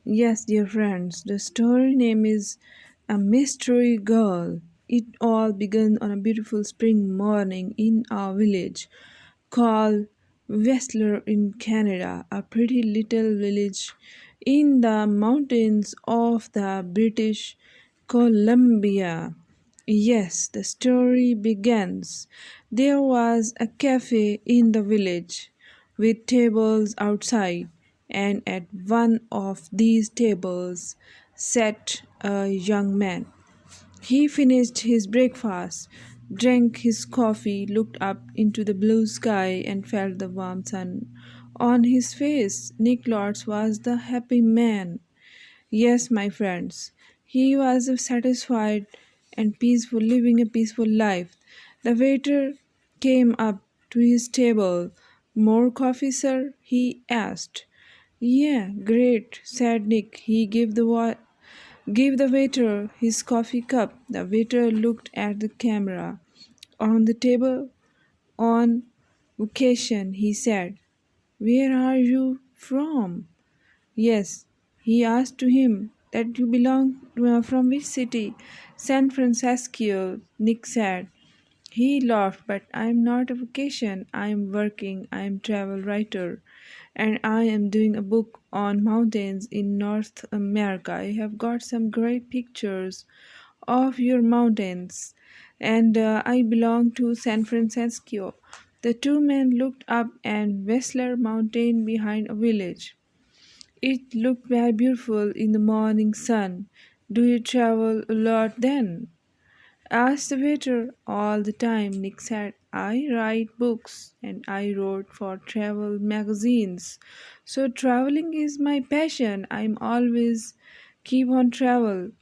Yes, dear friends, the story name is A Mystery Girl. It all began on a beautiful spring morning in our village called Whistler in Canada, a pretty little village in the mountains of the British Columbia. Yes, the story begins. There was a cafe in the village with tables outside, and at one of these tables sat a young man. He finished his breakfast, drank his coffee, looked up into the blue sky, and felt the warm sun on his face. Nick Lords was the happy man. Yes, my friends, he was satisfied and peaceful, living a peaceful life. The waiter came up to his table. More coffee, sir? He asked. Yeah, great, said Nick. He gave the waiter his coffee cup. The waiter looked at the camera. On the table, on vacation, he said. Where are you from? Yes, he asked to him that you belong from which city? San Francisco, Nick said. He laughed, but I am not a vacation. I am working. I am travel writer, and I am doing a book on mountains in North America. I have got some great pictures of your mountains, and I belong to San Francisco. The two men looked up and Whistler Mountain behind a village. It looked very beautiful in the morning sun. Do you travel a lot then? Asked the waiter. All the time, Nick said. I write books and I wrote for travel magazines. So traveling is my passion. I'm always keep on travel.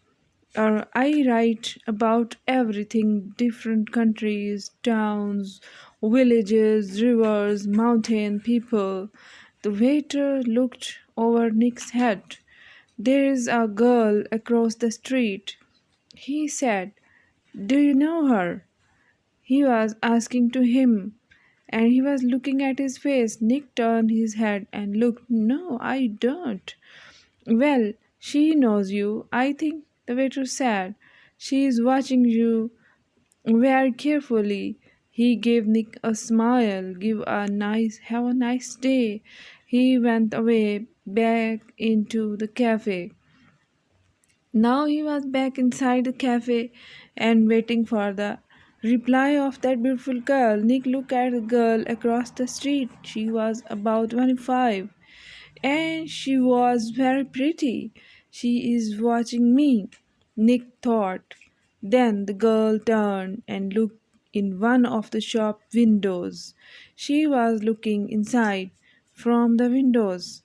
Or I write about everything, different countries, towns, villages, rivers, mountain, people. The waiter looked over Nick's head. There is a girl across the street, he said. Do you know her? He was asking to him, and he was looking at his face. Nick turned his head and looked. No, I don't. Well, she knows you, I think, the waiter said. She is watching you very carefully. He gave Nick a smile. Have a nice day. He went away back into the cafe. Now he was back inside the cafe and waiting for the reply of that beautiful girl. Nick looked at the girl across the street. She was about 25 and she was very pretty. She is watching me, Nick thought. Then the girl turned and looked in one of the shop windows. She was looking inside from the windows,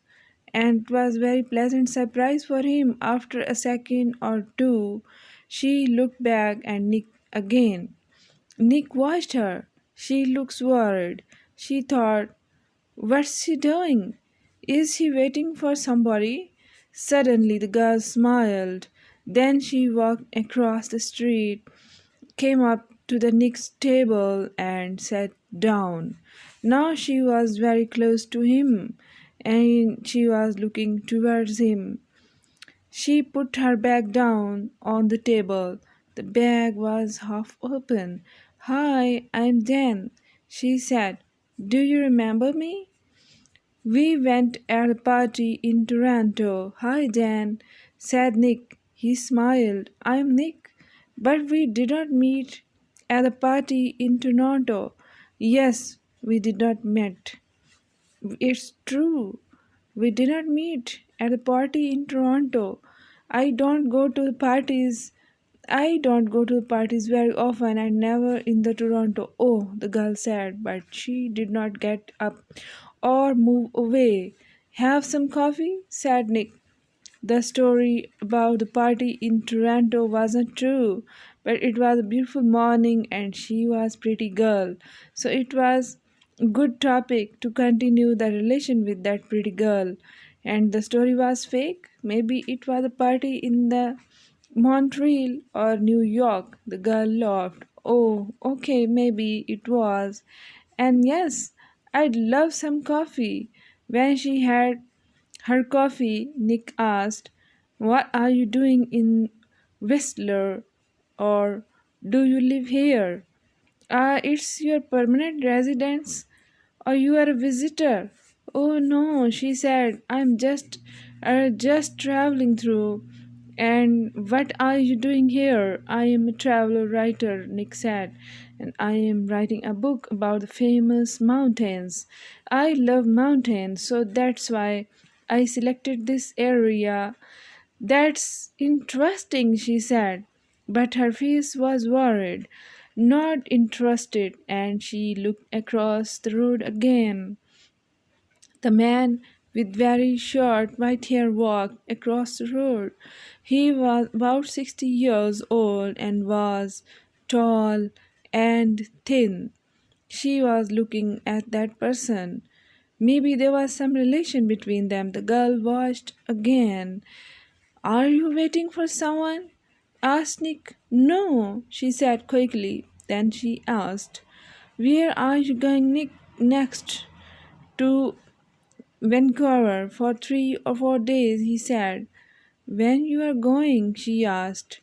and it was very pleasant surprise for him. After a second or two, she looked back and Nick again. Nick watched her. She looks worried. She thought, what's she doing? Is he waiting for somebody? Suddenly the girl smiled. Then she walked across the street, came up to the next table and sat down. Now she was very close to him and she was looking towards him. She put her bag down on the table. The bag was half open. Hi, I'm Dan, she said. Do you remember me? We went at a party in Toronto. Hi, Dan, said Nick. He smiled. I'm Nick. But we did not meet at the party in Toronto. Yes, we did not meet. It's true. We did not meet at the party in Toronto. I don't go to the parties. I don't go to the parties very often and never in the Toronto. Oh, the girl said, but she did not get up or move away. Have some coffee? Said Nick. The story about the party in Toronto wasn't true, but it was a beautiful morning and she was pretty girl. So it was a good topic to continue the relation with that pretty girl. And the story was fake. Maybe it was a party in the Montreal or New York. The girl laughed. Oh, okay, maybe it was. And yes, I'd love some coffee. When she had her coffee, Nick asked, "What are you doing in Whistler? Or do you live here? It's your permanent residence, or you are a visitor?" "Oh no," she said, "I'm just traveling through." "And what are you doing here?" "I am a traveler writer," Nick said, "and I am writing a book about the famous mountains. I love mountains, so that's why I selected this area." "That's interesting," she said, but her face was worried, not interested, and she looked across the road again. The man with very short white hair walked across the road. He was about 60 years old and was tall and thin. She was looking at that person. Maybe there was some relation between them. The girl watched again. "Are you waiting for someone?" asked Nick. "No," she said quickly. Then she asked, "Where are you going, Nick, next?" "To Vancouver for 3 or 4 days," he said. "When you are going?" she asked.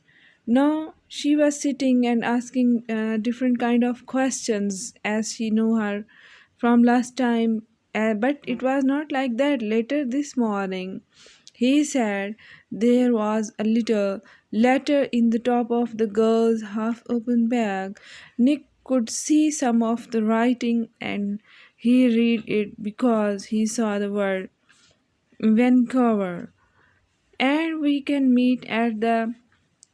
No, she was sitting and asking different kind of questions as she knew her from last time, but it was not like that later this morning. He said there was a little letter in the top of the girl's half open bag. Nick could see some of the writing and he read it because he saw the word Vancouver. "And we can meet at the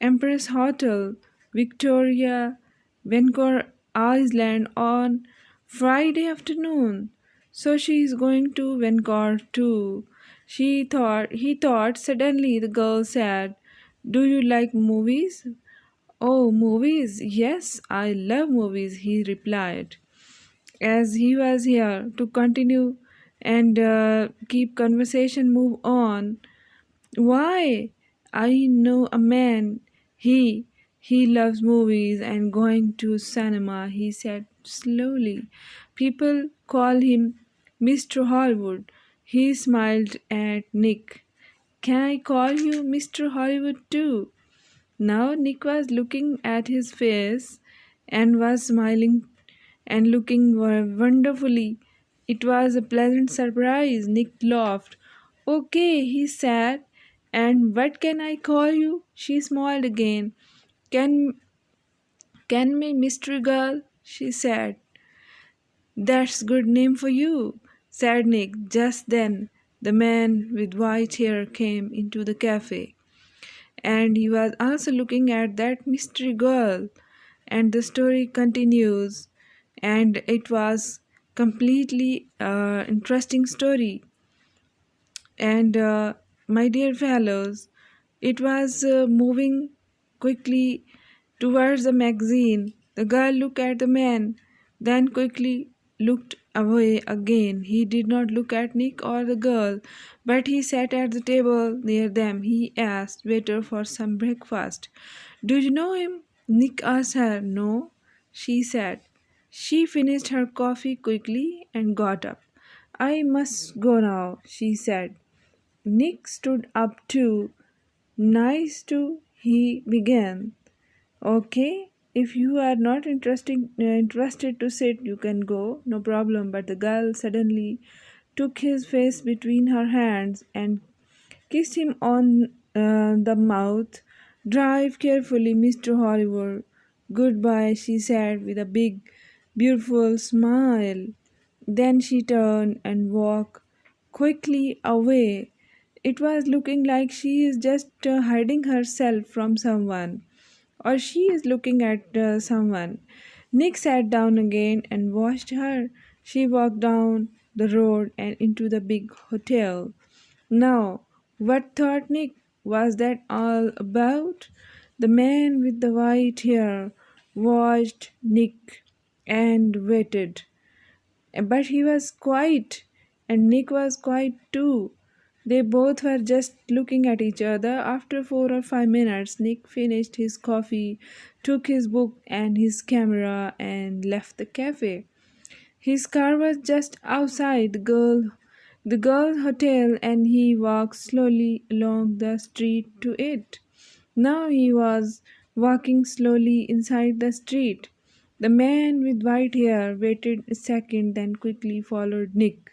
Empress Hotel, Victoria, Vancouver Island on Friday afternoon." So she is going to Vancouver too. He thought suddenly. The girl said, "Do you like movies?" "Oh, movies? Yes, I love movies," he replied, as he was here to continue and keep conversation move on. "Why, I know a man. He loves movies and going to cinema," he said slowly. "People call him Mr. Hollywood." He smiled at Nick. "Can I call you Mr. Hollywood too?" Now Nick was looking at his face and was smiling and looking wonderfully. It was a pleasant surprise. Nick laughed. "Okay," he said. "And what can I call you?" She smiled again. Can can me mystery girl?" she said. "That's good name for you," said Nick. Just then the man with white hair came into the cafe, and he was also looking at that mystery girl. And the story continues, and it was completely interesting story. And my dear fellows, it was moving quickly towards the magazine. The girl looked at the man, then quickly looked away again. He did not look at Nick or the girl, but he sat at the table near them. He asked waiter for some breakfast. "Do you know him?" Nick asked her. "No," she said. She finished her coffee quickly and got up. "I must go now," she said. Nick stood up too. "Nice to," he began. "Okay, if you are not interested to sit, you can go, no problem." But the girl suddenly took his face between her hands and kissed him on the mouth. "Drive carefully, Mr. Hollywood." "Goodbye," she said with a big, beautiful smile. Then she turned and walked quickly away. It was looking like she is just hiding herself from someone, or she is looking at someone. Nick sat down again and watched her. She walked down the road and into the big hotel. Now, what thought Nick was that all about? The man with the white hair watched Nick and waited. But he was quiet, and Nick was quiet too. They both were just looking at each other. After 4 or 5 minutes, Nick finished his coffee, took his book and his camera, and left the cafe. His car was just outside. The the girl's hotel and he walked slowly along the street to it. Now he was walking slowly inside the street. The man with white hair waited a second, then quickly followed Nick.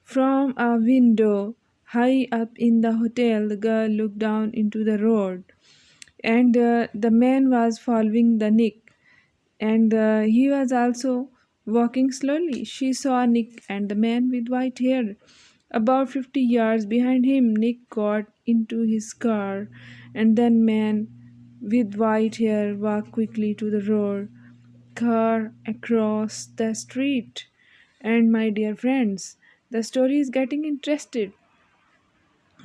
From a window high up in the hotel, the girl looked down into the road, and the man was following the Nick, and he was also walking slowly. She saw Nick and the man with white hair. About 50 yards behind him, Nick got into his car, and then man with white hair walked quickly to the road, car across the street. And my dear friends, the story is getting interested.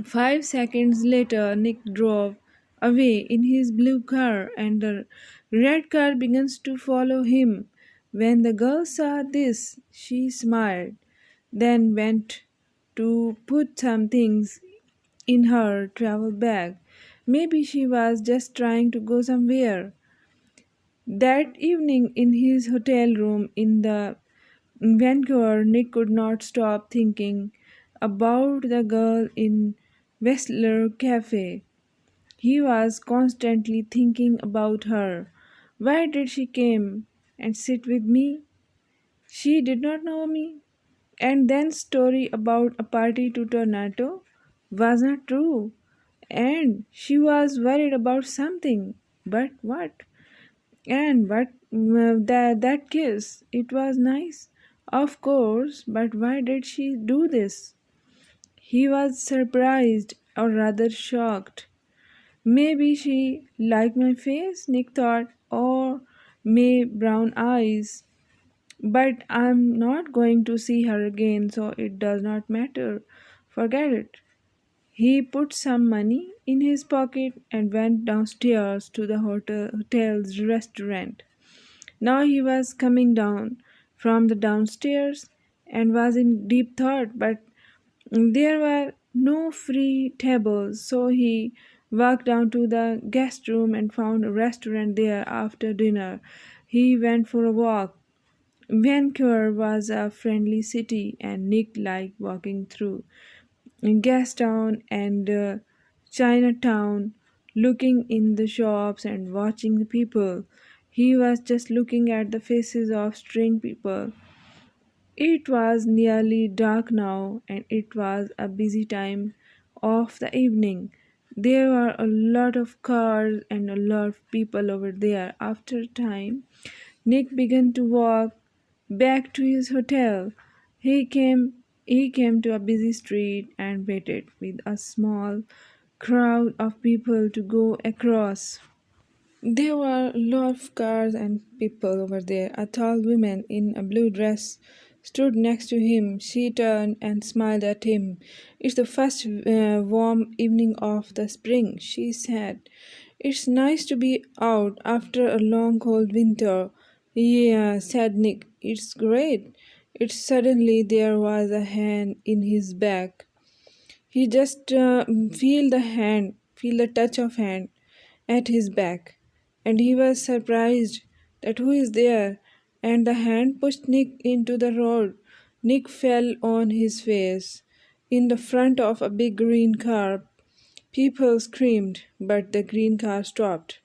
5 seconds later, Nick drove away in his blue car, and the red car begins to follow him. When the girl saw this, she smiled, then went to put some things in her travel bag. Maybe she was just trying to go somewhere. That evening, in his hotel room in the Vancouver, Nick could not stop thinking about the girl in Whistler Cafe. He was constantly thinking about her. Why did she came and sit with me? She did not know me. And then story about a party to Tornado was not true. And she was worried about something. But what? And what that kiss? It was nice. Of course, but why did she do this? He was surprised or rather shocked. Maybe she liked my face, Nick thought, or may brown eyes. But I'm not going to see her again, so it does not matter. Forget it. He put some money in his pocket and went downstairs to the hotel's restaurant. Now he was coming down from the downstairs and was in deep thought, but there were no free tables, so he walked down to the guest room and found a restaurant there after dinner. He went for a walk. Vancouver was a friendly city, and Nick liked walking through Gastown and Chinatown, looking in the shops and watching the people. He was just looking at the faces of strange people. It was nearly dark now, and it was a busy time of the evening. There were a lot of cars and a lot of people over there. After a time, Nick began to walk back to his hotel. He came to a busy street and waited with a small crowd of people to go across. There were a lot of cars and people over there. A tall woman in a blue dress stood next to him. She turned and smiled at him. It's the first warm evening of the spring, she said. It's nice to be out after a long cold winter. Yeah, said Nick. It's great. It's suddenly there was a hand in his back. He just feel the touch of hand at his back, and he was surprised that who is there, and the hand pushed Nick into the road. Nick fell on his face in the front of a big green car. People screamed, but the green car stopped.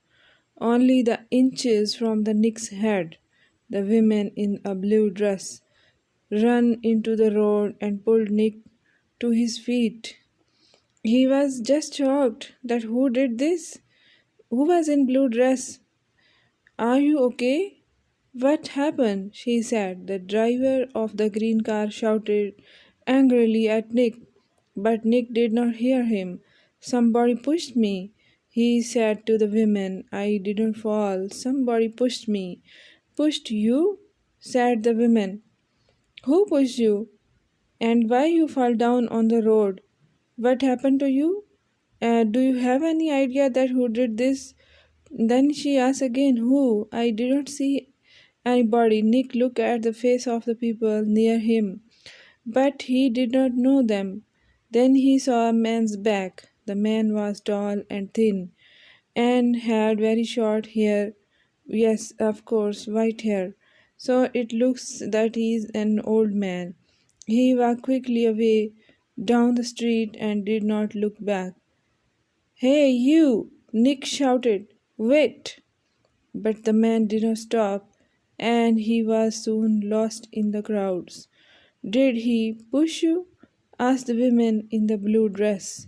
Only the inches from the Nick's head, the woman in a blue dress ran into the road and pulled Nick to his feet. He was just shocked that who did this? Who was in blue dress? Are you okay? What happened? She said. The driver of the green car shouted angrily at Nick, but Nick did not hear him. Somebody pushed me, he said to the women. I didn't fall. Somebody pushed me. Pushed you? Said the woman. Who pushed you? And why you fall down on the road? What happened to you? Do you have any idea that who did this? Then she asked again, who? I did not see anybody. Nick looked at the face of the people near him, but he did not know them. Then he saw a man's back. The man was tall and thin and had very short hair. Yes, of course, white hair. So it looks that he is an old man. He walked quickly away down the street and did not look back. "Hey, you!" Nick shouted. "Wait!" But the man did not stop, and he was soon lost in the crowds. "Did he push you?" asked the woman in the blue dress.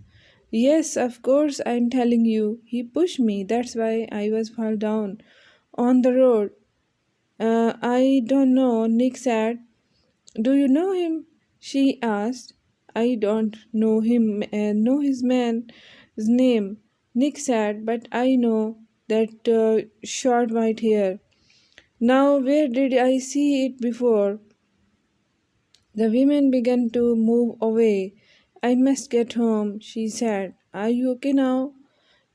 "Yes, of course, I'm telling you. He pushed me. That's why I was fall down on the road." I don't know, Nick said. "Do you know him?" she asked. "I don't know him, know his man's name," Nick said, "but I know that short white hair. Now, where did I see it before?" The women began to move away. "I must get home," she said. "Are you okay now?"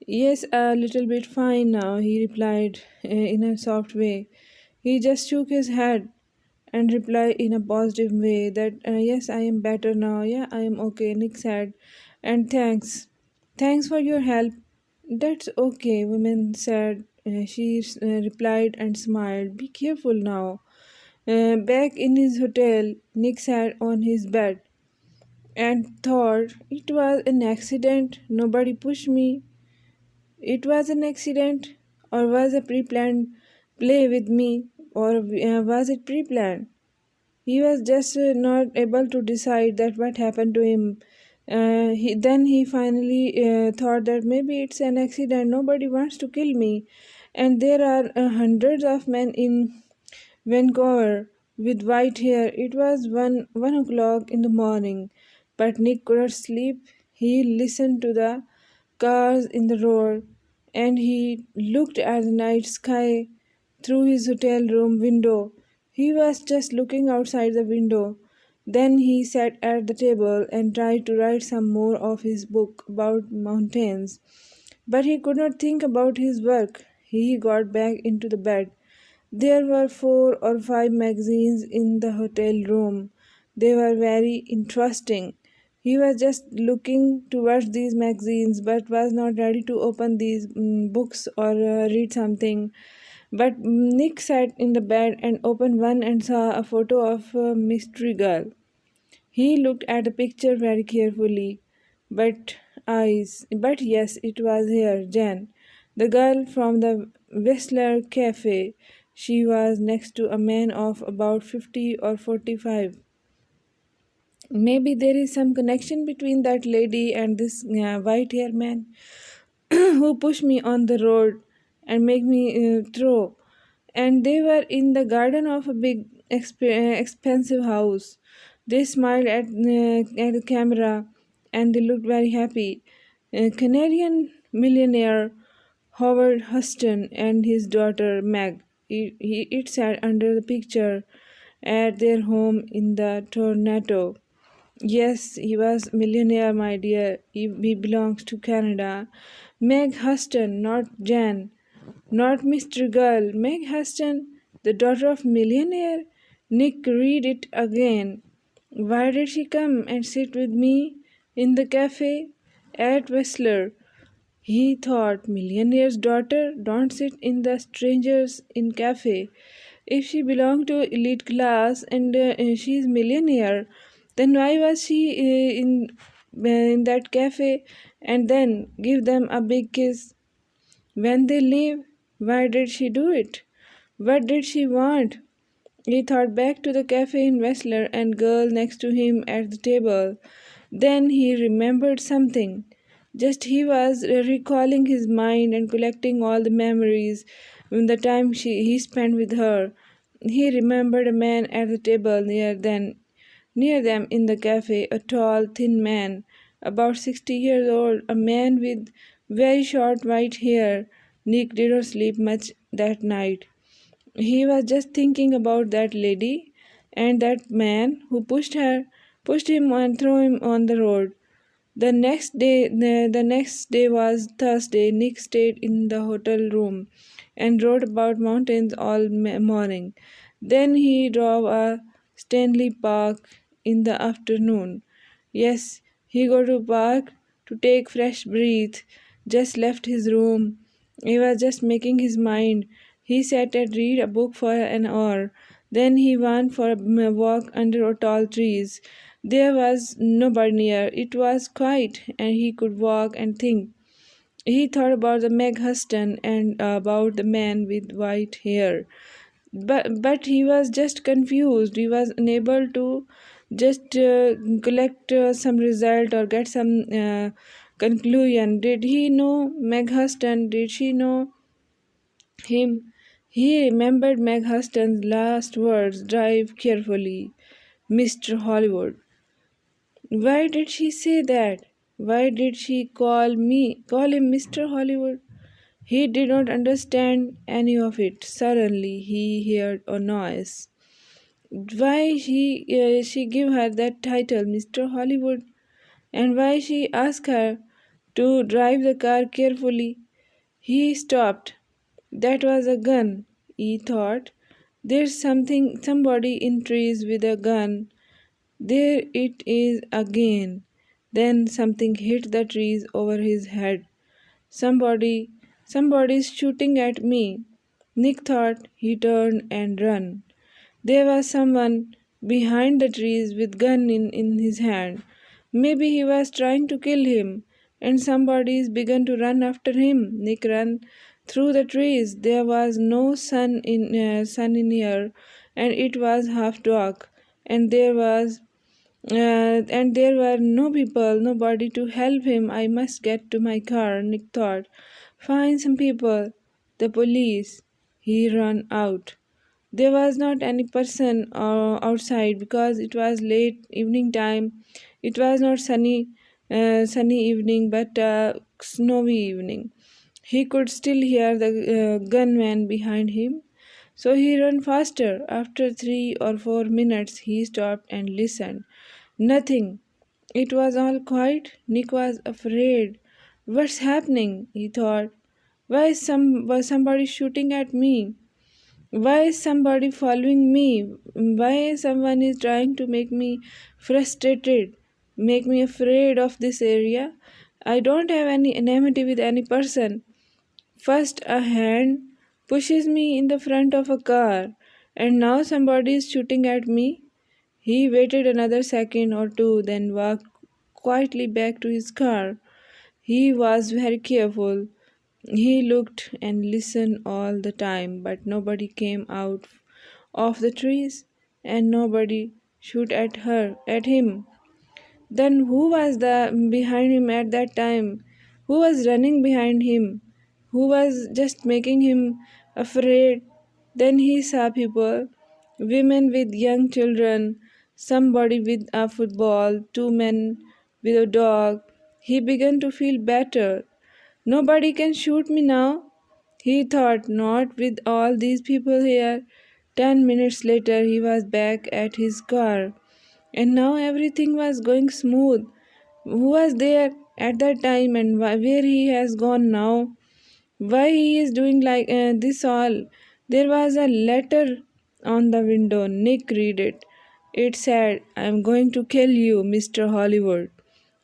"Yes, a little bit fine now," he replied in a soft way. He just shook his head and replied in a positive way that, "Yes, I am better now. Yeah, I am okay," Nick said. "And thanks. Thanks for your help." "That's okay," woman said. She replied and smiled. "Be careful now." Back in his hotel, Nick sat on his bed and thought, "It was an accident. Nobody pushed me. It was an accident, or was a pre-planned play with me, or was it pre-planned?" He was just not able to decide that what happened to him. Then he finally thought that maybe it's an accident. Nobody wants to kill me, and there are hundreds of men in Vancouver with white hair. It was one o'clock in the morning, but Nick couldn't sleep. He listened to the cars in the road, and he looked at the night sky through his hotel room window. He was just looking outside the window. Then he sat at the table and tried to write some more of his book about mountains. But he could not think about his work. He got back into the bed. There were 4 or 5 magazines in the hotel room. They were very interesting. He was just looking towards these magazines but was not ready to open these books or read something. But Nick sat in the bed and opened one and saw a photo of a mystery girl. He looked at the picture very carefully. But yes, it was here, Jen, the girl from the Whistler Cafe. She was next to a man of about 50 or 45. Maybe there is some connection between that lady and this white haired man who pushed me on the road and make me throw. And they were in the garden of a big, expensive house. They smiled at the camera and they looked very happy. A Canadian millionaire Howard Huston and his daughter Meg. It sat under the picture at their home in the Toronto. Yes, he was millionaire, my dear. He belongs to Canada. Meg Huston, not Jan. Not Mr. Girl. Meg Huston, the daughter of millionaire. Nick read it again. Why did she come and sit with me in the cafe at Whistler? He thought, millionaire's daughter don't sit in the strangers in cafe. If she belonged to elite class and she is millionaire, then why was she in that cafe and then give them a big kiss when they leave? Why did she do it? What did she want? He thought back to the cafe in Whistler and girl next to him at the table. Then he remembered something. Just he was recalling his mind and collecting all the memories from the time he spent with her. He remembered a man at the table near them in the cafe, a tall, thin man, about 60 years old, a man with very short white hair. Nick did not sleep much that night. He was just thinking about that lady and that man who pushed him and threw him on the road. The next day was Thursday. Nick stayed in the hotel room and wrote about mountains all morning. Then he drove a Stanley Park in the afternoon. Yes, he go to park to take fresh breath. Just left his room. He was just making his mind. He sat and read a book for an hour. Then he went for a walk under tall trees. There was nobody near. It was quiet, and he could walk and think. He thought about the Meg Huston and about the man with white hair. But he was just confused. He was unable to just collect some result or get some conclusion. Did he know Meg Huston? Did she know him? He remembered Meg Huston's last words: drive carefully, Mr. Hollywood. Why did she say that? Why did she call him Mr. Hollywood? He did not understand any of it. Suddenly he heard a noise. Why she give her that title, Mr. Hollywood, and why she asked her to drive the car carefully? He stopped. That was a gun, he thought. There's somebody in trees with a gun. There it is again. Then something hit the trees over his head. Somebody, somebody's shooting at me. Nick thought. He turned and ran. There was someone behind the trees with gun in his hand. Maybe he was trying to kill him, and somebody's begun to run after him. Nick ran through the trees. There was no sun in here, and it was half dark, and there were no people, nobody to help him. I must get to my car, Nick thought. Find some people. The police. He ran out. There was not any person outside because it was late evening time. It was not sunny evening, but snowy evening. He could still hear the gunman behind him. So he ran faster. After 3 or 4 minutes, he stopped and listened. Nothing. It was all quiet. Nick was afraid. What's happening? He thought. Was somebody shooting at me? Why is somebody following me? Why someone is trying to make me frustrated, make me afraid of this area? I don't have any enmity with any person. First, a hand pushes me in the front of a car, and now somebody is shooting at me. He waited another second or two, then walked quietly back to his car. He was very careful. He looked and listened all the time, but nobody came out of the trees, and nobody shoot at him. Then who was the behind him at that time? Who was running behind him? Who was just making him afraid? Then he saw people, women with young children, somebody with a football, two men with a dog. He began to feel better. Nobody can shoot me now, he thought, not with all these people here. 10 minutes later, he was back at his car, and now everything was going smooth. Who was there at that time, and where he has gone now? Why he is doing like this all? There was a letter on the window. Nick read it. It said, I am going to kill you, Mr. Hollywood.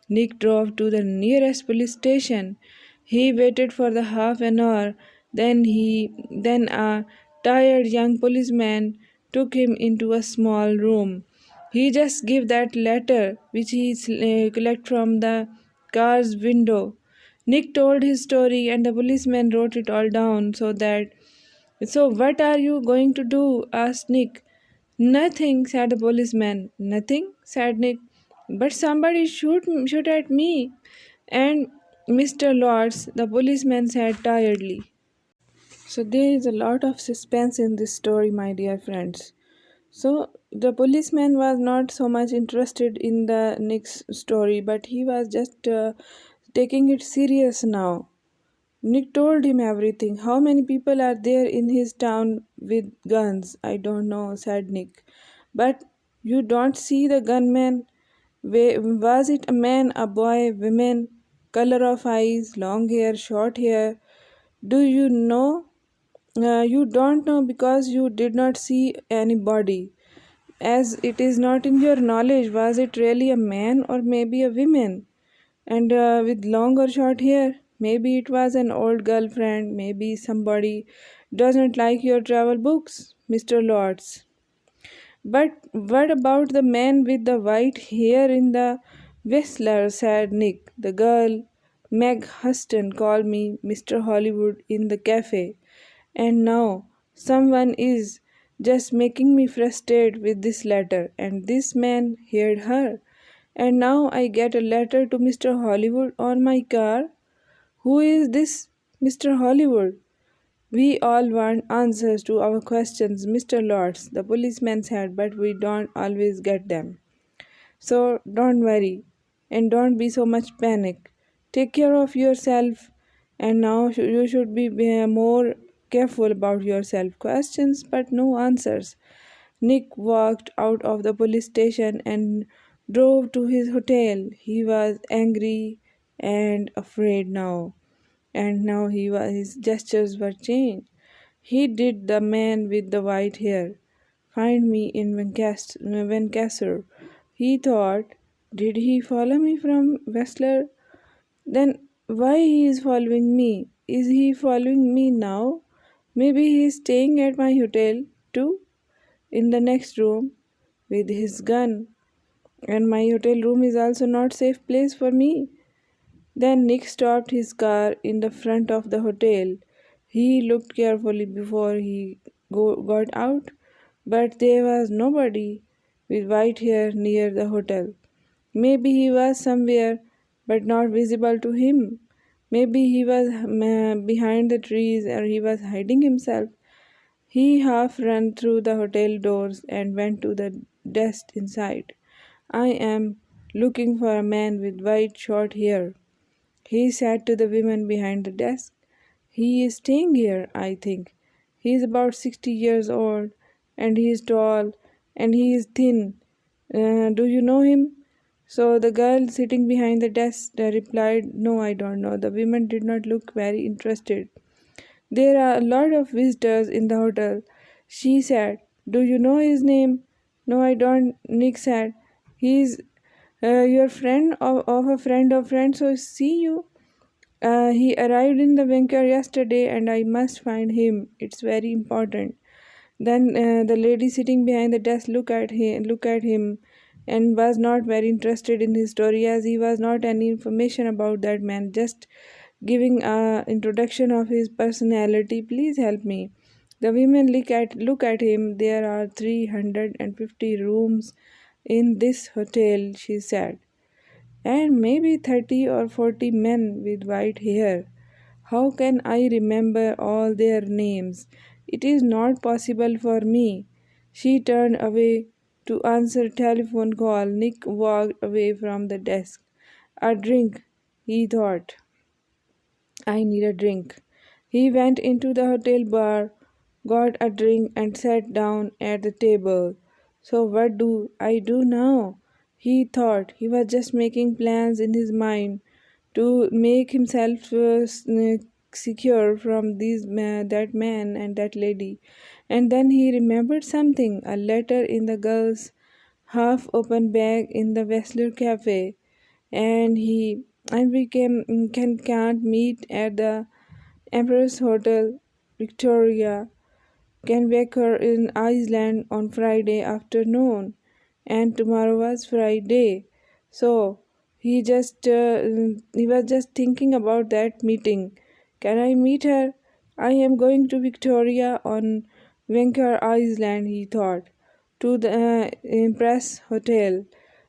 Nick drove to the nearest police station. He waited for the half an hour. Then a tired young policeman took him into a small room. He just gave that letter which he collect from the car's window. Nick told his story and the policeman wrote it all down so what are you going to do? Asked Nick. Nothing, said the policeman. Nothing, said Nick. But somebody shoot at me. And Mr. Lords, the policeman said tiredly. So there is a lot of suspense in this story, my dear friends. So the policeman was not so much interested in the Nick's story, but he was just taking it serious now. Nick told him everything. How many people are there in his town with guns? I don't know, said Nick. But you don't see the gunman. Was it a man, a boy, women? Color of eyes, long hair, short hair? Do you know? You don't know because you did not see anybody. As it is not in your knowledge, was it really a man or maybe a woman? And with long or short hair? Maybe it was an old girlfriend. Maybe somebody doesn't like your travel books, Mr. Lords. But what about the man with the white hair in the Whistler? Said Nick. The girl, Meg Huston, called me Mr. Hollywood in the cafe. And now someone is just making me frustrated with this letter. And this man heard her. And now I get a letter to Mr. Hollywood on my car. Who is this Mr. Hollywood? We all want answers to our questions, Mr. Lords, the policeman said, but we don't always get them. So don't worry and don't be so much panic. Take care of yourself and now you should be more careful about yourself. Questions but no answers. Nick walked out of the police station and drove to his hotel. He was angry and afraid now, and now his gestures were changed. He did the man with the white hair. Find me in Vancouver. He thought, did he follow me from Whistler? Then why he is following me? Is he following me now? Maybe he is staying at my hotel too, in the next room with his gun. And my hotel room is also not safe place for me. Then Nick stopped his car in the front of the hotel. He looked carefully before he got out, but there was nobody with white hair near the hotel. Maybe he was somewhere, but not visible to him. Maybe he was behind the trees or he was hiding himself. He half ran through the hotel doors and went to the desk inside. I am looking for a man with white short hair. He said to the woman behind the desk. He is staying here, I think. He is about 60 years old and he is tall and he is thin. Do you know him? So the girl sitting behind the desk replied, no, I don't know. The woman did not look very interested. There are a lot of visitors in the hotel, she said. Do you know his name? No, I don't, Nick said. He's your friend of a friend of friends, so see you. He arrived in the bunker yesterday and I must find him. It's very important. Then the lady sitting behind the desk looked at him and was not very interested in his story as he was not any information about that man, just giving a introduction of his personality. Please help me. The women look at him. There are 350 rooms in this hotel, she said, and maybe 30 or 40 men with white hair. How can I remember all their names? It is not possible for me. She turned away to answer telephone call. Nick walked away from the desk. A drink, he thought. I need a drink. He went into the hotel bar, got a drink, and sat down at the table. So, what do I do now? He thought. He was just making plans in his mind to make himself secure from that man and that lady. And then he remembered something, a letter in the girl's half open bag in the Wessler Cafe, and we can't meet at the Empress Hotel, Victoria, Canberra in Iceland on Friday afternoon, and tomorrow was Friday. So he was just thinking about that meeting. Can I meet her? I am going to Victoria on Vancouver Island, he thought, to the Empress Hotel.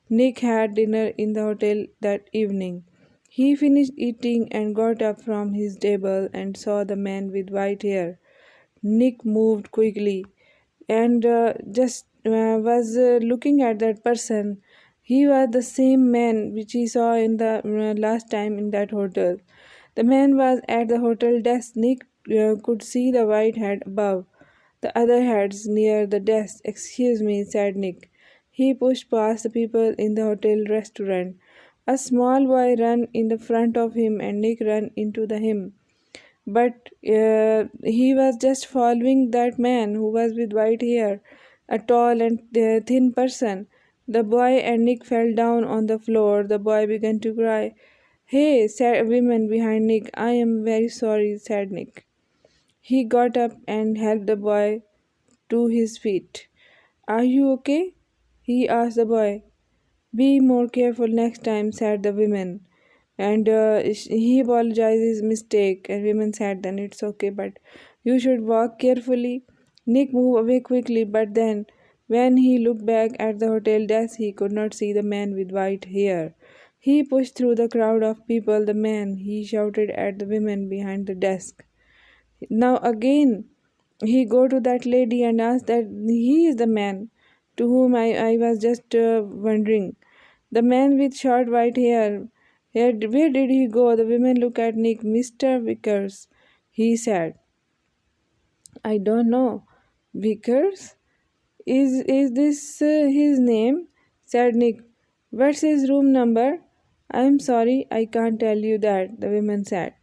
Nick had dinner in the hotel that evening. He finished eating and got up from his table and saw the man with white hair. Nick moved quickly and just was looking at that person. He was the same man which he saw in the last time in that hotel. The man was at the hotel desk. Nick could see the white head above the other heads near the desk. Excuse me, said Nick. He pushed past the people in the hotel restaurant. A small boy ran in the front of him and Nick ran into him. But he was just following that man who was with white hair, a tall and thin person. The boy and Nick fell down on the floor. The boy began to cry. Hey, said a woman behind Nick. I am very sorry, said Nick. He got up and helped the boy to his feet. Are you okay? He asked the boy. Be more careful next time, said the woman. And he apologized his mistake. And women said, then it's okay, but you should walk carefully. Nick moved away quickly, but then when he looked back at the hotel desk, he could not see the man with white hair. He pushed through the crowd of people. The man, he shouted at the women behind the desk. Now again, he go to that lady and ask that he is the man to whom I was just wondering. The man with short white hair. Where did he go? The women look at Nick. Mr. Vickers, he said. I don't know. Vickers? Is this his name? Said Nick. What's his room number? I'm sorry, I can't tell you that, the woman said.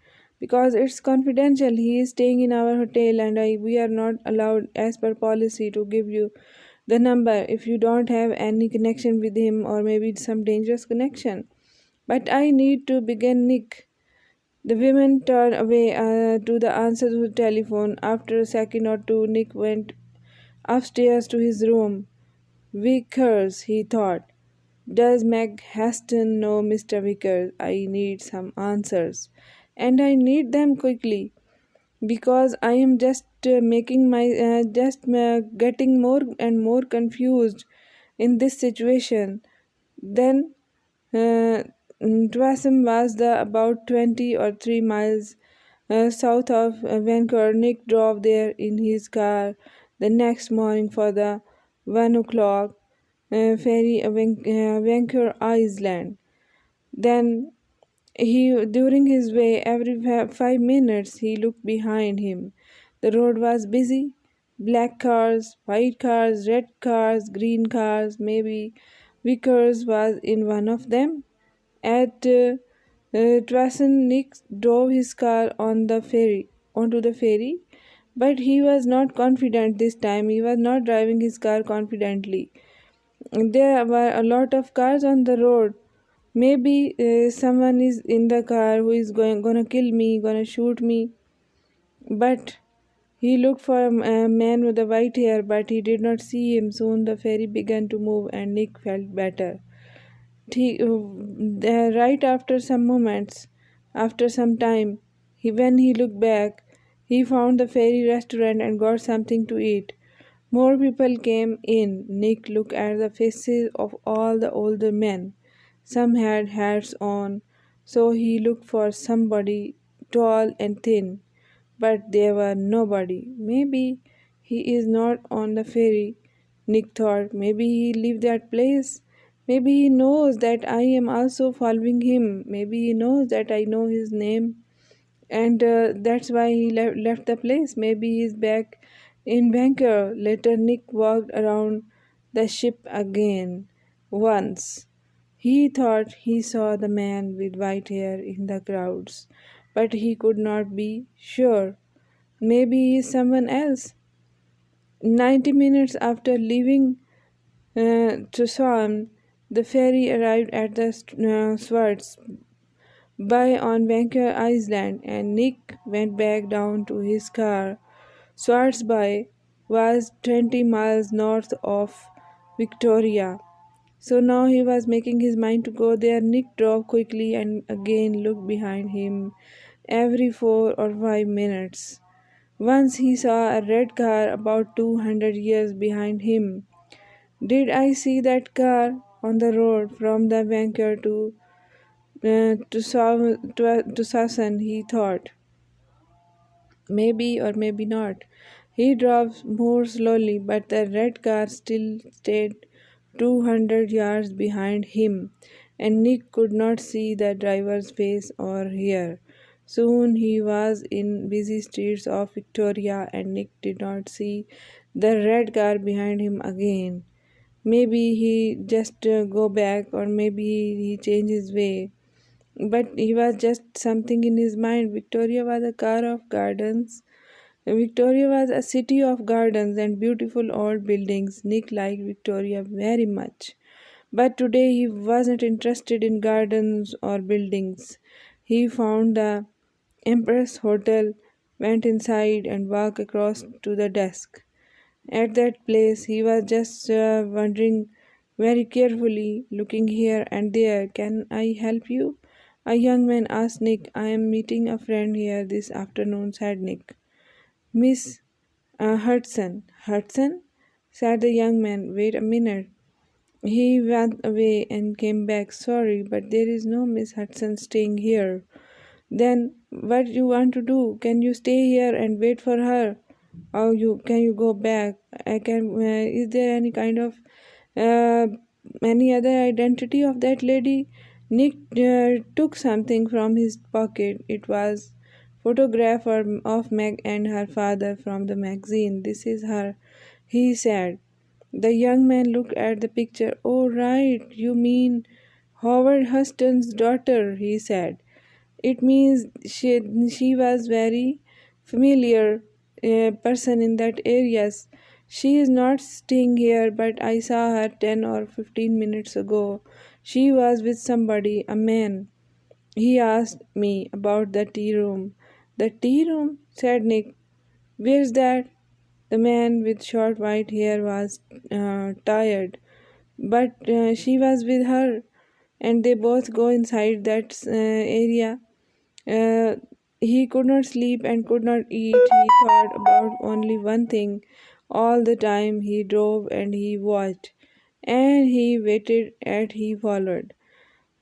Because it's confidential. He is staying in our hotel and we are not allowed, as per policy, to give you the number if you don't have any connection with him or maybe some dangerous connection. But I need to begin, Nick. The women turned away to the answer to the telephone. After a second or two, Nick went upstairs to his room. Vickers, he thought. Does Meg Haston know Mr. Vickers? I need some answers. And I need them quickly because I am just getting more and more confused in this situation. Then Twasam was the about 20 or 3 miles south of Vancouver. Nick drove there in his car the next morning for the 1 o'clock ferry Vancouver Island. Then during his way, every 5 minutes, he looked behind him. The road was busy. Black cars, white cars, red cars, green cars. Maybe Vickers was in one of them. At Twassen, Nick drove his car onto the ferry, but he was not confident this time. He was not driving his car confidently. There were a lot of cars on the road. Maybe someone is in the car who is gonna kill me, gonna shoot me. But he looked for a man with the white hair, but he did not see him. Soon the ferry began to move, and Nick felt better. Right after some moments, after some time, when he looked back, he found the ferry restaurant and got something to eat. More people came in. Nick looked at the faces of all the older men. Some had hats on, so he looked for somebody tall and thin. But there was nobody. Maybe he is not on the ferry, Nick thought. Maybe he left that place. Maybe he knows that I am also following him. Maybe he knows that I know his name and that's why he left the place. Maybe he's back in Vancouver. Later, Nick walked around the ship again. Once, he thought he saw the man with white hair in the crowds, but he could not be sure. Maybe he is someone else. 90 minutes after leaving Tucson, the ferry arrived at the Swartz by on Vancouver Island, and Nick went back down to his car. Swartzby was 20 miles north of Victoria. So now he was making his mind to go there. Nick drove quickly and again looked behind him every 4 or 5 minutes. Once he saw a red car about 200 years behind him. Did I see that car on the road from the Vancouver to Sasan, he thought. Maybe or maybe not. He drove more slowly, but the red car still stayed 200 yards behind him, and Nick could not see the driver's face or hair. Soon he was in busy streets of Victoria, and Nick did not see the red car behind him again. Maybe he just go back, or maybe he changed his way. But he was just something in his mind. Victoria was a car of gardens. Victoria was a city of gardens and beautiful old buildings. Nick liked Victoria very much. But today he wasn't interested in gardens or buildings. He found the Empress Hotel, went inside, and walked across to the desk. at that place. He was just wondering very carefully, looking here and there. Can I help you? A young man asked Nick. I am meeting a friend here this afternoon, said Nick. Miss Hudson. Hudson? Said the young man. Wait a minute. He went away and came back. Sorry, but there is no Miss Hudson staying here. Then what you want to do? Can you stay here and wait for her? Or you can you go back? I can. Is there any kind of uh, any other identity of that lady? Nick took something from his pocket. It was photograph of Meg and her father from the magazine. This is her, he said. The young man looked at the picture. Oh, right, you mean Howard Huston's daughter, he said. It means she was very familiar person in that areas. She is not staying here, but I saw her 10 or 15 minutes ago. She was with somebody, a man. He asked me about the tea room. The tea room, said Nick. Where's that? The man with short white hair was tired, but she was with her, and they both go inside that area. Uh, he could not sleep and could not eat. He thought about only one thing all the time. He drove and he watched, and he waited and he followed.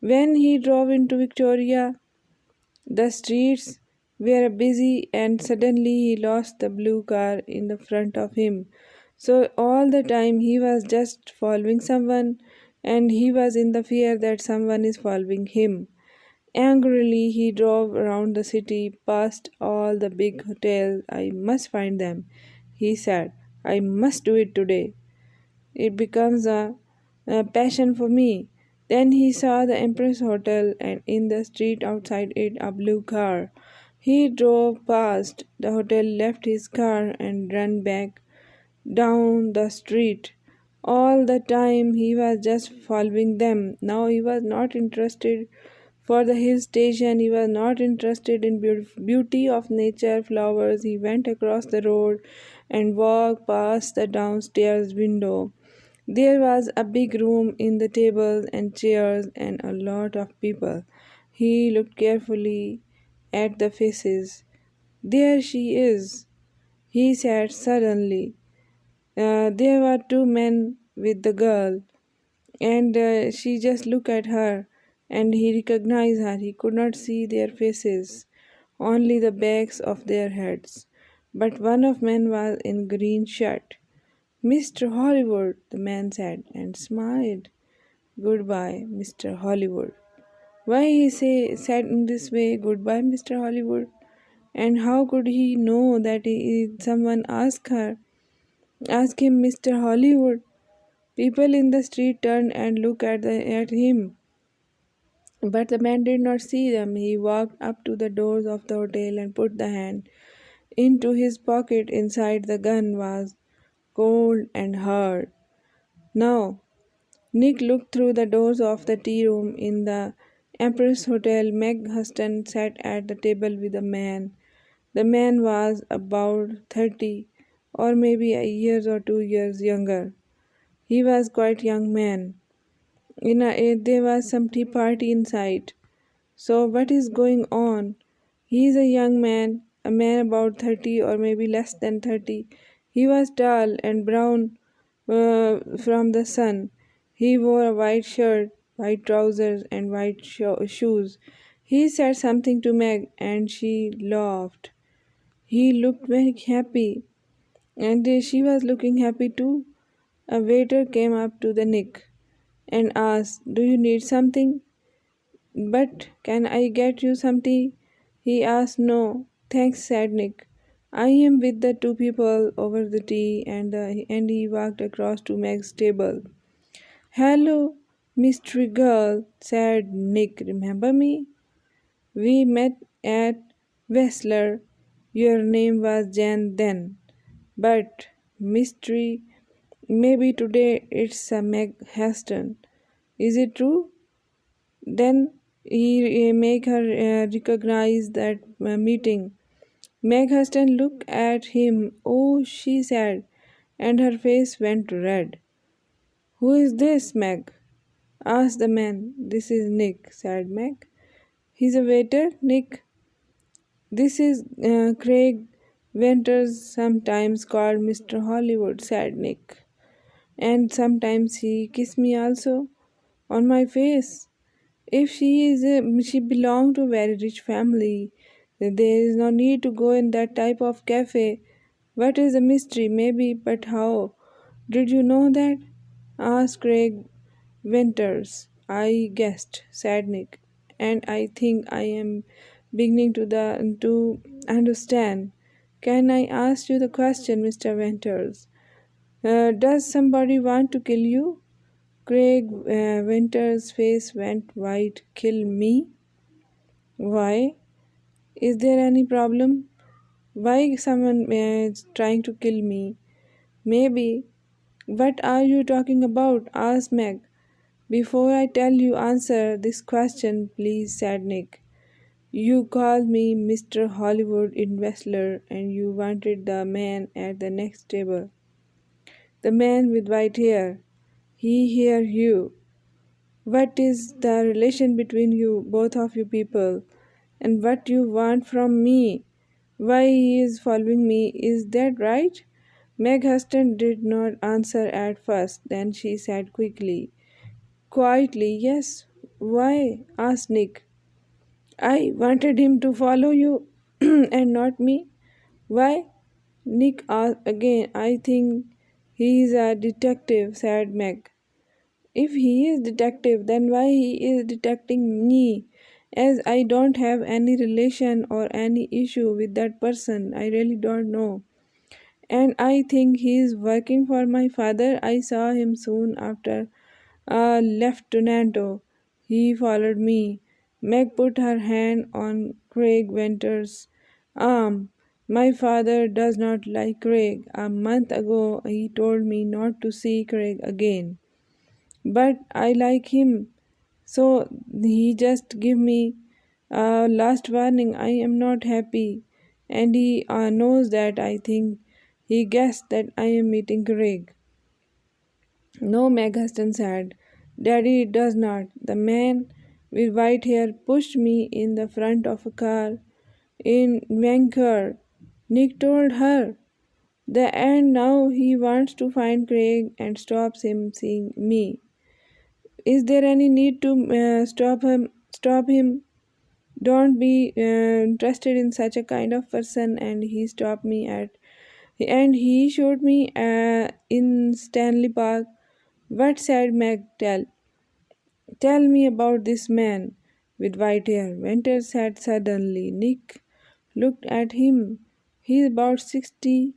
When he drove into Victoria, the streets were busy, and suddenly he lost the blue car in the front of him. So, all the time he was just following someone, and he was in the fear that someone is following him. Angrily, he drove around the city, past all the big hotels. I must find them, he said. I must do it today. It becomes a passion for me. Then he saw the Empress Hotel, and in the street outside it a blue car. He drove past the hotel, left his car, and ran back down the street. All the time he was just following them. Now he was not interested for the hill station. He was not interested in beauty of nature, flowers. He went across the road and walked past the downstairs window. There was a big room in the tables and chairs and a lot of people. He looked carefully at the faces. There she is, he said suddenly. There were two men with the girl, and she just looked at her, and he recognized her. He could not see their faces, only the backs of their heads. But one of men was in green shirt. Mr. Hollywood, the man said, and smiled. Goodbye, Mr. Hollywood. Why he said in this way, goodbye, Mr. Hollywood? And how could he know that someone asked him, Mr. Hollywood? People in the street turned and looked at him, but the man did not see them. He walked up to the doors of the hotel and put the hand into his pocket. Inside the gun was cold and hard. Now, Nick looked through the doors of the tea room in the Empress Hotel. Meg Huston sat at the table with a man. The man was about 30, or maybe a year or 2 years younger. He was quite young man. There was some tea party inside. So what is going on? He is a young man, a man about 30 or maybe less than 30. He was tall and brown from the sun. He wore a white shirt, white trousers, and white shoes. He said something to Meg, and she laughed. He looked very happy, and she was looking happy too. A waiter came up to the Nick and asked, do you need something? But can I get you some tea? He asked. No, thanks, said Nick. I am with the two people over the tea, and he walked across to Meg's table. Hello, mystery girl, said Nick. Remember me? We met at Wessler. Your name was Jan then. But mystery, maybe today it's a Meg Heston. Is it true? Then he make her recognize that meeting. Meg Huston looked at him. Oh, she said, and her face went red. "Who is this, Meg?" asked the man. "This is Nick," said Meg. "He's a waiter, Nick. This is Craig Winters, sometimes called Mr. Hollywood," said Nick. "And sometimes he kiss me also on my face. If she belong to a very rich family, there is no need to go in that type of cafe. What is the mystery? Maybe, but how did you know that?" asked Craig Winters. "I guessed," said Nick, "and I think I am beginning to understand. Can I ask you the question, Mr. Winters? Does somebody want to kill you?" Craig Winters' face went white. "Kill me? Why? Is there any problem? Why someone is trying to kill me? Maybe. What are you talking about?" asked Meg. "Before I tell you, answer this question, please," said Nick. "You called me Mr. Hollywood Investor and you wanted the man at the next table. The man with white hair. He hear you. What is the relation between you, both of you people? And what you want from me? Why he is following me, is that right?" Meg Huston did not answer at first. Then she said quietly, "Yes." "Why?" asked Nick. "I wanted him to follow you and not me." "Why?" Nick asked again. "I think he is a detective," said Meg. "If he is detective, then why he is detecting me? As I don't have any relation or any issue with that person, I really don't know. And I think he is working for my father. I saw him soon after left Toronto. He followed me." Meg put her hand on Craig Venter's arm. "My father does not like Craig. A month ago he told me not to see Craig again. But I like him, so he just give me a last warning. I am not happy, and he knows that. I think he guessed that I am meeting Craig." "No," Meg Huston said. "Daddy does not. The man with white hair pushed me in the front of a car in Vancouver," Nick told her. And now he wants to find Craig and stops him seeing me. Is there any need to stop him? Stop him. Don't be interested in such a kind of person." And he stopped me at, and he showed me in Stanley Park. "What?" said Meg. Tell me about this man with white hair," Winter said suddenly. Nick looked at him. "He's about 60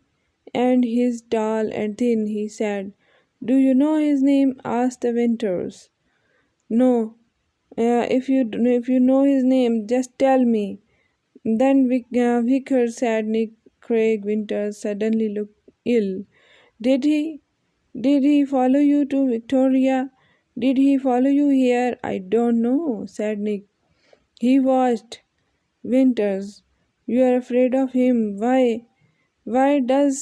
and he's tall and thin," he said. "Do you know his name?" asked the Winters. "No. If you know his name, just tell me." Then Vickers said. Nick Craig Winters suddenly looked ill. "Did he? Did he follow you to Victoria? Did he follow you here?" "I don't know," said Nick. "He watched." "Winters, you are afraid of him. Why? Why does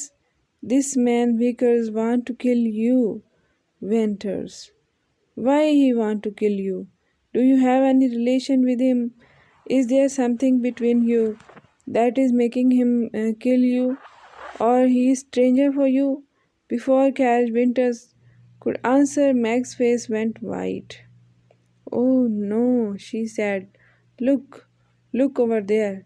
this man Vickers want to kill you?" "Winters, why he want to kill you? Do you have any relation with him? Is there something between you that is making him kill you? Or he is stranger for you?" Before Carriage Winters could answer, Meg's face went white. "Oh no," she said. Look over there."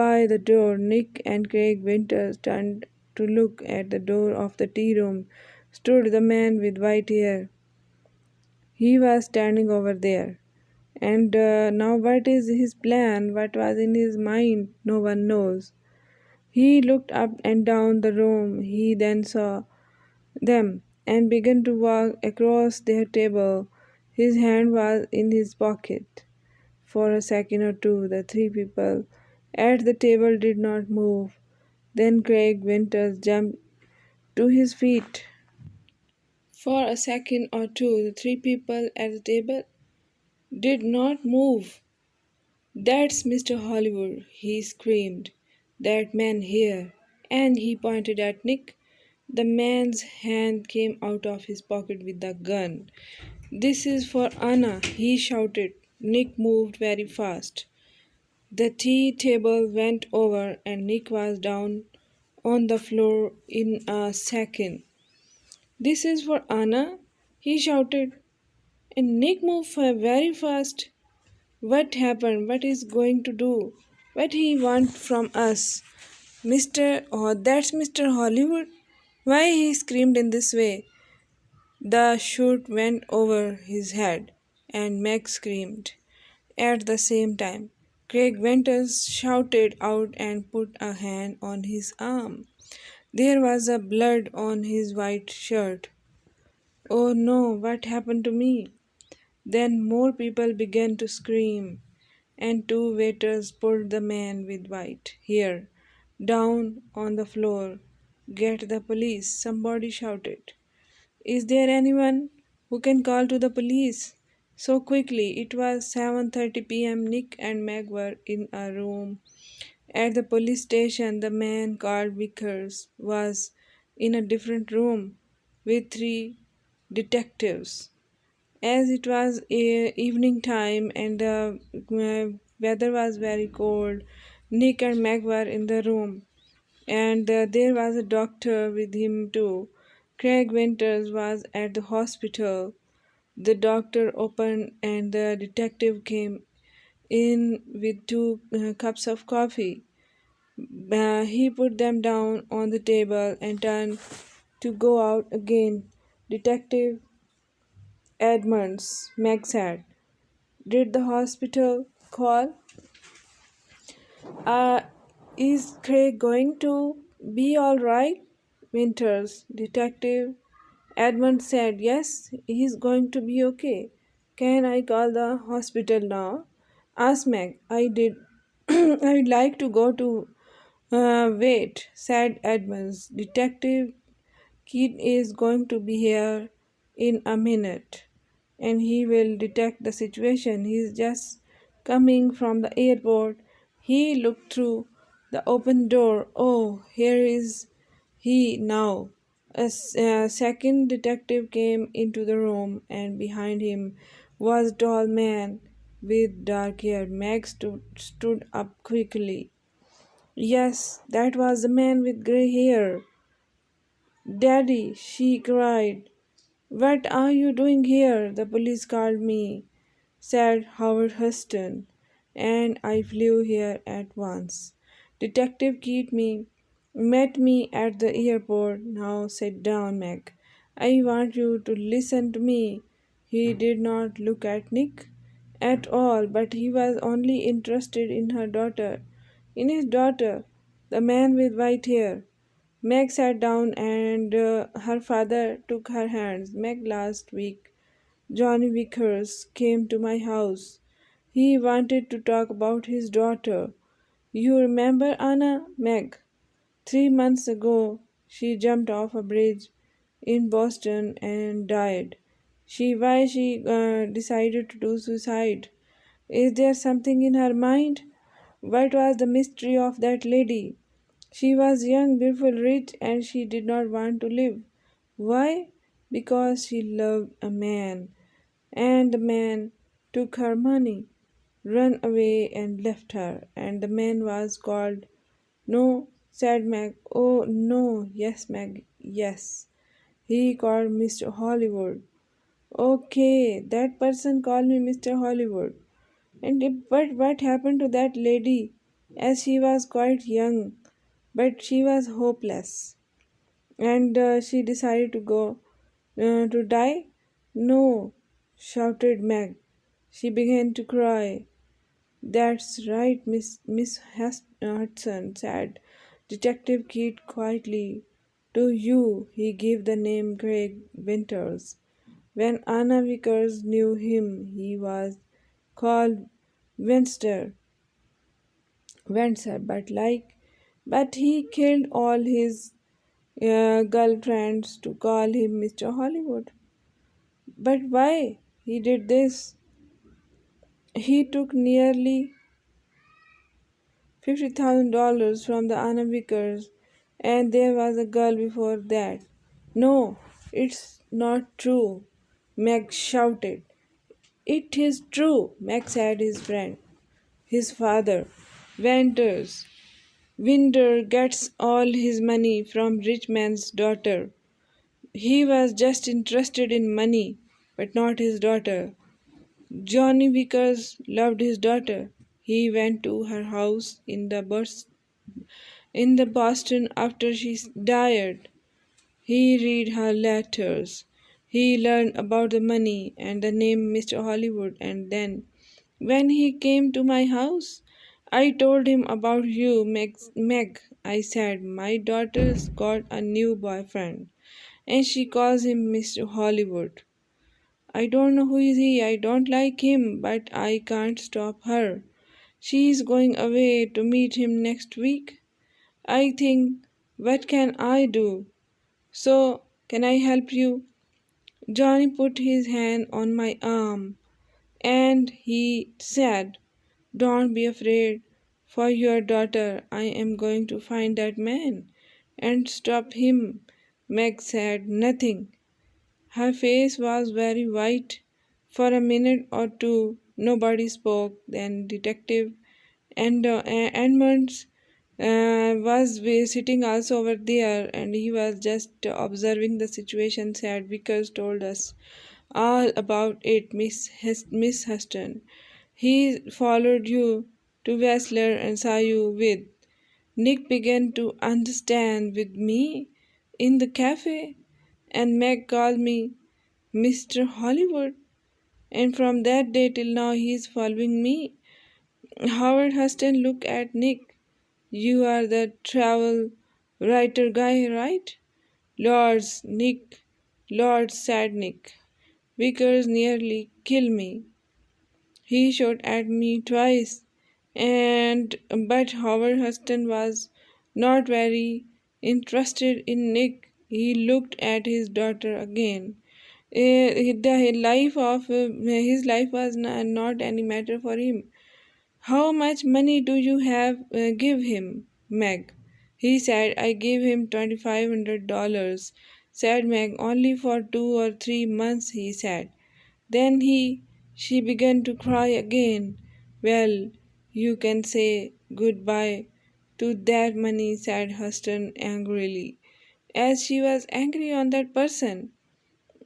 By the door, Nick and Craig Winters turned to look. At the door of the tea room stood the man with white hair. He was standing over there. And now, what is his plan? What was in his mind? No one knows. He looked up and down the room. He then saw them and began to walk across their table. His hand was in his pocket. For a second or two, the three people at the table did not move. Then Craig Winters jumped to his feet. For a second or two, the three people at the table did not move. "That's Mr. Hollywood," he screamed. "That man here." And he pointed at Nick. The man's hand came out of his pocket with the gun. "This is for Anna," he shouted. Nick moved very fast. The tea table went over and Nick was down on the floor in a second. "This is for Anna," he shouted, and Nick moved very fast. "What happened? What is going to do? What he want from us?" "Mr. Oh, that's Mr. Hollywood. Why?" he screamed in this way. The shoot went over his head, and Meg screamed. At the same time, Craig Winters shouted out and put a hand on his arm. There was a blood on his white shirt. "Oh no, what happened to me?" Then more people began to scream, and two waiters pulled the man with white hair down on the floor. "Get the police," somebody shouted. "Is there anyone who can call to the police?" So quickly, it was 7:30 p.m. Nick and Meg were in a room at the police station. The man called Vickers was in a different room with three detectives. As it was evening time and the weather was very cold, Nick and Meg were in the room, and there was a doctor with him too. Craig Winters was at the hospital. The doctor opened, and the detective came in with two cups of coffee. He put them down on the table and turned to go out again. "Detective Edmonds," Meg said. "Did the hospital call? Uh, is Craig going to be all right?" Winters, Detective Edmund said. "Yes, he's going to be okay." "Can I call the hospital now?" asked Meg. "I did. I'd like to go to. Wait," said Edmonds. "Detective Kid is going to be here in a minute, and he will detect the situation. He's just coming from the airport." He looked through the open door. "Oh, here is he now." A second detective came into the room, and behind him was a tall man with dark hair. Meg stood up quickly. Yes, that was the man with gray hair. "Daddy," she cried. "What are you doing here?" "The police called me," said Howard Huston, "and I flew here at once. Detective Keating met me at the airport." "Now sit down, Meg. I want you to listen to me." He did not look at Nick at all, but he was only interested in her daughter. In his daughter, the man with white hair. Meg sat down and her father took her hands. "Meg, last week Johnny Vickers came to my house. He wanted to talk about his daughter. You remember Anna, Meg? 3 months ago, she jumped off a bridge in Boston and died. Why she decided to do suicide? Is there something in her mind? What was the mystery of that lady? She was young, beautiful, rich, and she did not want to live. Why? Because she loved a man, and the man took her money, ran away, and left her. And the man was called. No, said Meg. Oh, no, yes, Meg, yes. He called Mr. Hollywood. Okay, that person called me Mr. Hollywood. But what happened to that lady? As she was quite young, but she was hopeless, and she decided to go to die. No, shouted Meg. She began to cry. That's right, Miss Hudson, said Detective Keith quietly. To you, he gave the name Craig Winters. When Anna Vickers knew him, he was called Winster, but he killed all his girlfriends to call him Mr. Hollywood. But why he did this? He took nearly $50,000 from the Anna Vickers And there was a girl before that. No, it's not true, Meg shouted. It is true, Meg said his friend. His father, Winters. Winter gets all his money from rich man's daughter. He was just interested in money, but not his daughter. Johnny Vickers loved his daughter. He went to her house in the Boston after she died. He read her letters. He learned about the money and the name Mr. Hollywood, and then, when he came to my house, I told him about you, Meg. I said, my daughter's got a new boyfriend, and she calls him Mr. Hollywood. I don't know who is he, I don't like him, but I can't stop her. She is going away to meet him next week. I think, what can I do? So, can I help you? Johnny put his hand on my arm and he said, don't be afraid for your daughter. I am going to find that man and stop him. Meg said nothing. Her face was very white. For a minute or two, nobody spoke. Then Detective Edmonds sitting also over there, and he was just observing the situation. Said, Vickers told us all about it, Miss Huston. He followed you to Whistler and saw you with. Nick began to understand with me in the cafe, and Meg called me Mr. Hollywood, and from that day till now he is following me. Howard Huston looked at Nick. You are the travel writer guy, right? Lords, Nick, Lords, said Nick. Vickers nearly killed me. He shot at me twice, and but Howard Huston was not very interested in Nick. He looked at his daughter again. The life of his life was not any matter for him. How much money do you have give him, Meg? He said, I gave him $2,500, said Meg. Only for 2 or 3 months, he said. Then she began to cry again. Well, you can say goodbye to that money, said Huston angrily, as she was angry on that person.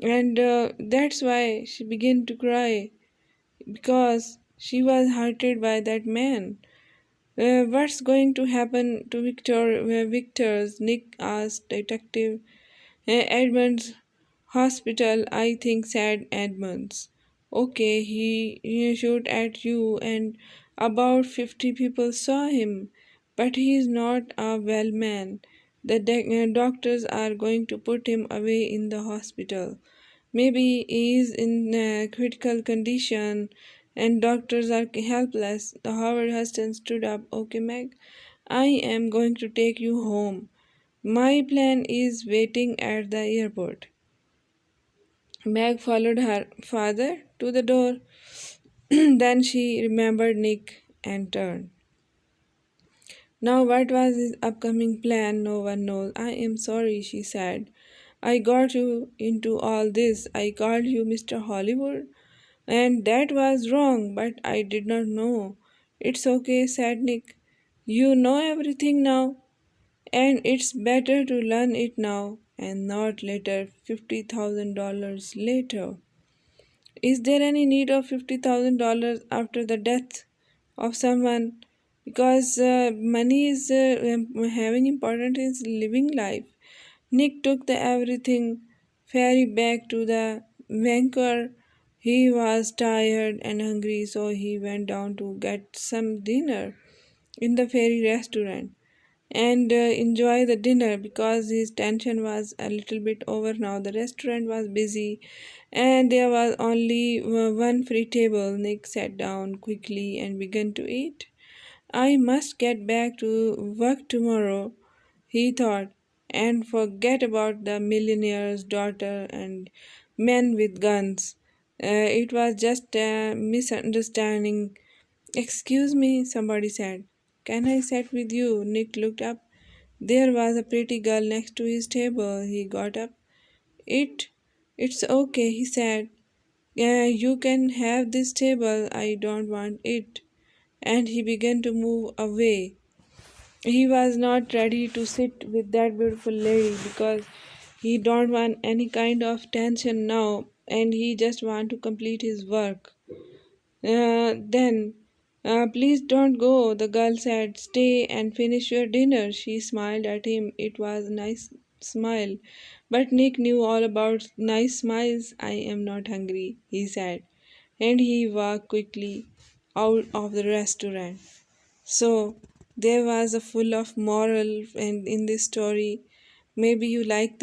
And that's why she began to cry, because she was hurted by that man. What's going to happen to Victor's? Nick asked Detective Edmonds. Hospital, I think, said Edmonds. Okay, he shot at you, and about 50 people saw him, but he is not a well man. The doctors are going to put him away in the hospital. Maybe he is in critical condition and doctors are helpless. The Howard Huston stood up. Okay, Meg, I am going to take you home. My plan is waiting at the airport. Meg followed her father to the door. Then she remembered Nick and turned. Now, what was his upcoming plan? No one knows. I am sorry, she said. I got you into all this. I called you Mr. Hollywood, and that was wrong, but I did not know. It's okay, said Nick. You know everything now, and it's better to learn it now and not later, $50,000 later. Is there any need of $50,000 after the death of someone? Because money is having importance in living life. Nick took the everything ferry back to the Vancouver. He was tired and hungry, so he went down to get some dinner in the ferry restaurant and enjoy the dinner because his tension was a little bit over now. The restaurant was busy and there was only one free table. Nick sat down quickly and began to eat. I must get back to work tomorrow, he thought, and forget about the millionaire's daughter and men with guns. It was just a misunderstanding. Excuse me, somebody said. Can I sit with you? Nick looked up. There was a pretty girl next to his table. He got up. It, it's okay, he said. You can have this table. I don't want it. And he began to move away. He was not ready to sit with that beautiful lady because he don't want any kind of tension now, and he just want to complete his work. Then, please don't go, the girl said. Stay and finish your dinner. She smiled at him. It was a nice smile. But Nick knew all about nice smiles. I am not hungry, he said. And he walked quickly out of the restaurant. So, there was a full of moral and in this story. Maybe you like